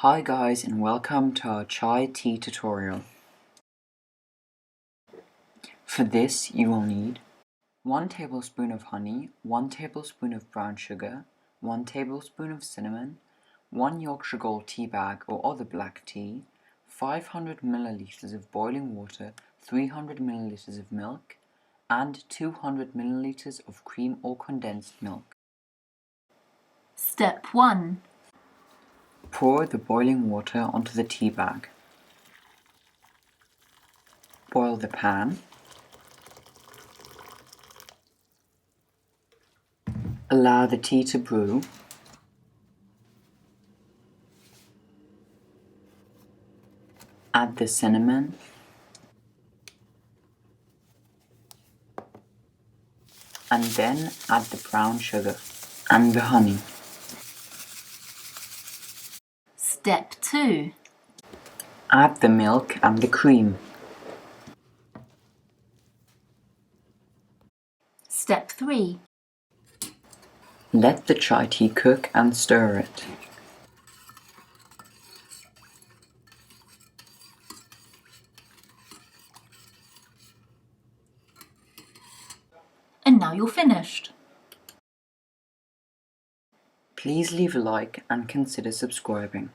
Hi guys and welcome to our chai tea tutorial. For this you will need 1 tablespoon of honey, 1 tablespoon of brown sugar, 1 tablespoon of cinnamon, 1 Yorkshire Gold tea bag or other black tea, 500 milliliters of boiling water, 300 milliliters of milk, and 200 milliliters of cream or condensed milk. Step 1. Pour the boiling water onto the tea bag. Boil the pan. Allow the tea to brew. Add the cinnamon. And then add the brown sugar and the honey. Step 2. Add the milk and the cream. Step 3. Let the chai tea cook and stir it. And now you're finished. Please leave a like and consider subscribing.